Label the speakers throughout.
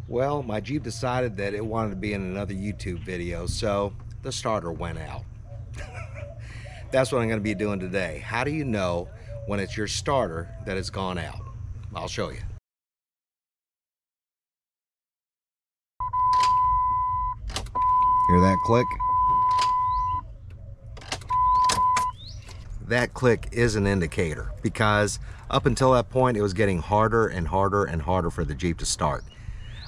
Speaker 1: Well, my Jeep decided that it wanted to be in another YouTube video, so the starter went out. That's what I'm going to be doing today. How do you know when it's your starter that it's gone out? I'll show you. Hear that click? That click is an indicator because up until that point it was getting harder and harder and harder for the Jeep to start.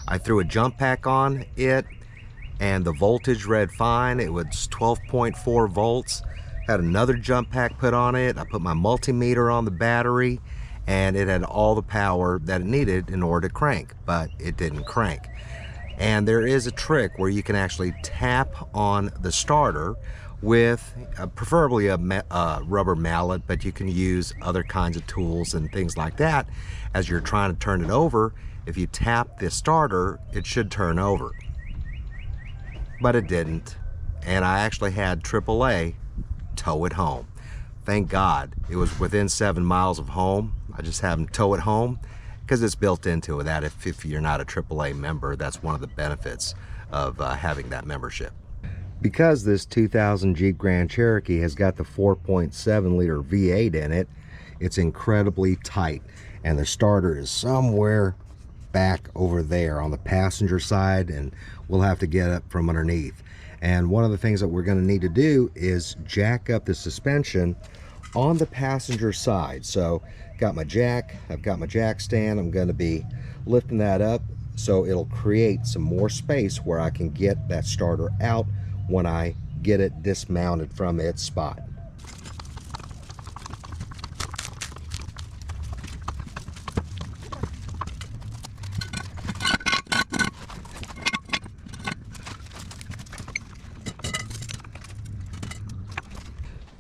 Speaker 1: I threw a jump pack on it and the voltage read fine. It was 12.4 volts. Had another jump pack put on it. I put my multimeter on the battery and it had all the power that it needed in order to crank, but it didn't crank. And there is a trick where you can actually tap on the starter with preferably a rubber mallet, but you can use other kinds of tools and things like that. As you're trying to turn it over, if you tap the starter, it should turn over. But it didn't, and I actually had AAA tow it home. Thank God it was within 7 miles of home. I just had them tow it home because it's built into it that if you're not a AAA member, that's one of the benefits of having that membership. Because this 2000 Jeep Grand Cherokee has got the 4.7 liter V8 in it, it's incredibly tight, and the starter is somewhere back over there on the passenger side, and we'll have to get up from underneath. And one of the things that we're going to need to do is jack up the suspension on the passenger side. So got my jack, I've got my jack stand, I'm going to be lifting that up so it'll create some more space where I can get that starter out when I get it dismounted from its spot.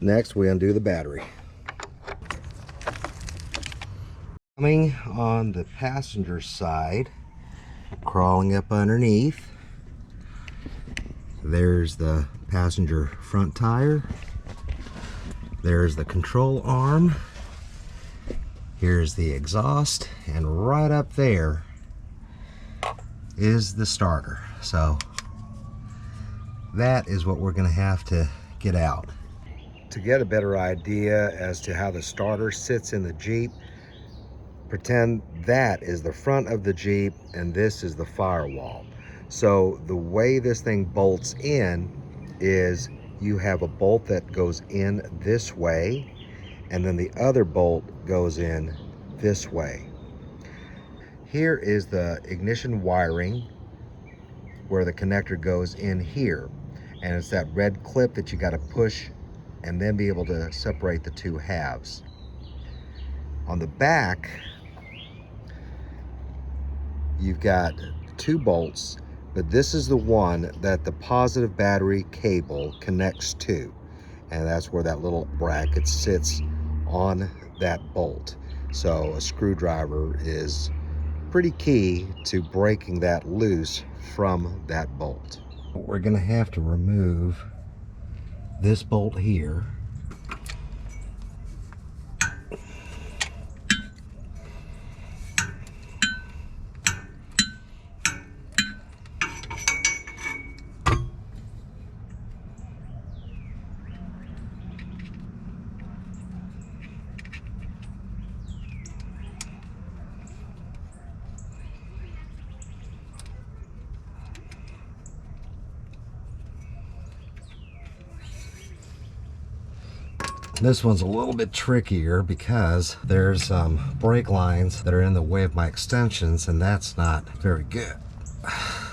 Speaker 1: Next, we undo the battery. Coming on the passenger side, crawling up underneath, there's the passenger front tire, there's the control arm, here's the exhaust, and right up there is the starter. So that is what we're going to have to get out. To get a better idea as to how the starter sits in the Jeep, pretend that is the front of the Jeep and this is the firewall. So the way this thing bolts in is you have a bolt that goes in this way and then the other bolt goes in this way. Here is the ignition wiring where the connector goes in here, and it's that red clip that you got to push and then be able to separate the two halves. On the back, you've got 2 bolts, but this is the one that the positive battery cable connects to, and that's where that little bracket sits on that bolt. So a screwdriver is pretty key to breaking that loose from that bolt. We're gonna have to remove this bolt here. This one's a little bit trickier because there's some brake lines that are in the way of my extensions, and that's not very good.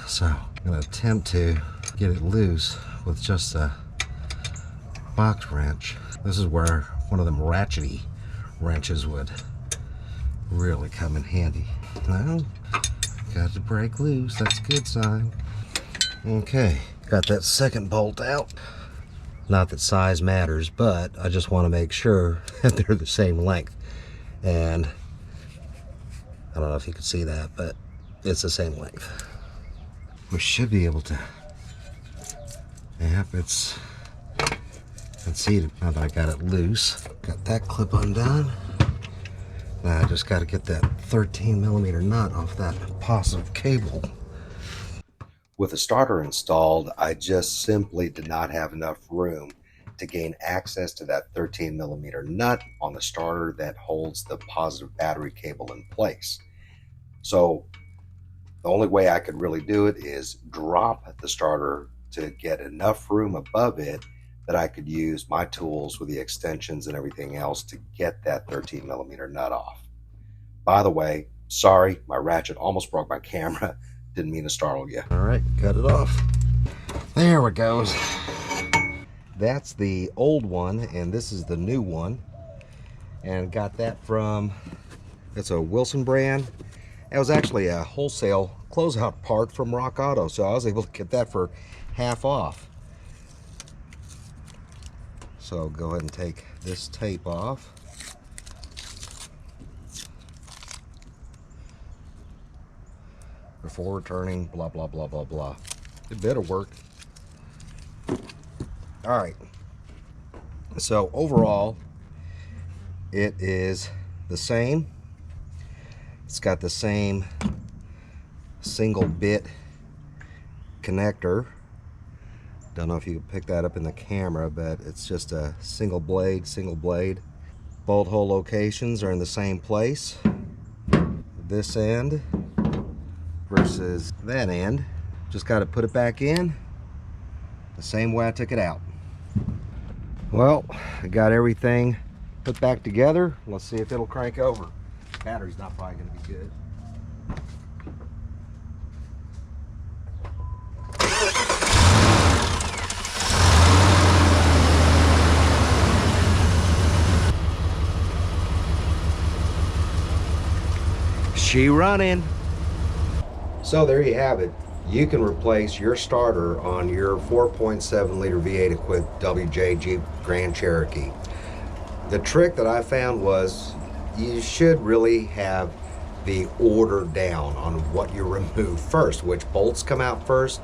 Speaker 1: So I'm going to attempt to get it loose with just a box wrench. This is where one of them ratchety wrenches would really come in handy. Well, got the brake loose, that's a good sign. Okay, got that second bolt out. Not that size matters, but I just want to make sure that they're the same length. And I don't know if you can see that, but it's the same length. We should be able to, yep, it's seated now that I got it loose. Got that clip undone. Now I just got to get that 13mm nut off that positive cable With the starter installed, I just simply did not have enough room to gain access to that 13mm nut on the starter that holds the positive battery cable in place. So the only way I could really do it is drop the starter to get enough room above it that I could use my tools with the extensions and everything else to get that 13mm nut off. By the way, sorry, my ratchet almost broke my camera. Didn't mean to startle you. All right, cut it off. There it goes. That's the old one, and this is the new one. And got that from, it's a Wilson brand. It was actually a wholesale closeout part from Rock Auto, so I was able to get that for half off. So go ahead and take this tape off. Before returning, blah, blah, blah, blah, blah. It better work. All right. So overall, it is the same. It's got the same single bit connector. Don't know if you can pick that up in the camera, but it's just a single blade. Bolt hole locations are in the same place. This end versus that end. Just got to put it back in the same way I took it out. Well, I got everything put back together. Let's see if it'll crank over. Battery's not probably going to be good. She running. So there you have it. You can replace your starter on your 4.7 liter V8 equipped WJ Jeep Grand Cherokee. The trick that I found was you should really have the order down on what you remove first, which bolts come out first,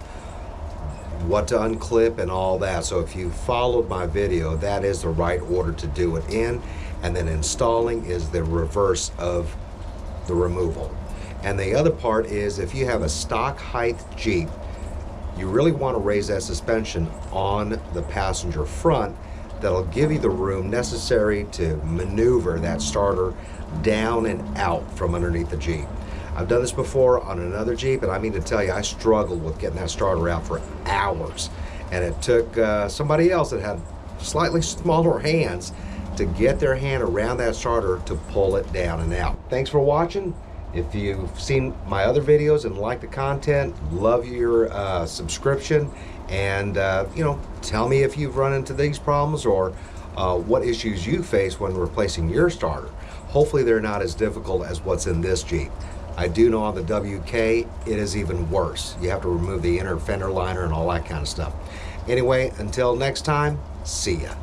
Speaker 1: what to unclip and all that. So if you followed my video, that is the right order to do it in, and then installing is the reverse of the removal. And the other part is, if you have a stock height Jeep, you really want to raise that suspension on the passenger front. That'll give you the room necessary to maneuver that starter down and out from underneath the Jeep. I've done this before on another Jeep, and I mean to tell you, I struggled with getting that starter out for hours. And it took somebody else that had slightly smaller hands to get their hand around that starter to pull it down and out. Thanks for watching. If you've seen my other videos and like the content, love your subscription, and tell me if you've run into these problems or what issues you face when replacing your starter. Hopefully they're not as difficult as what's in this Jeep. I do know on the WK it is even worse. You have to remove the inner fender liner and all that kind of stuff. Anyway, until next time, see ya.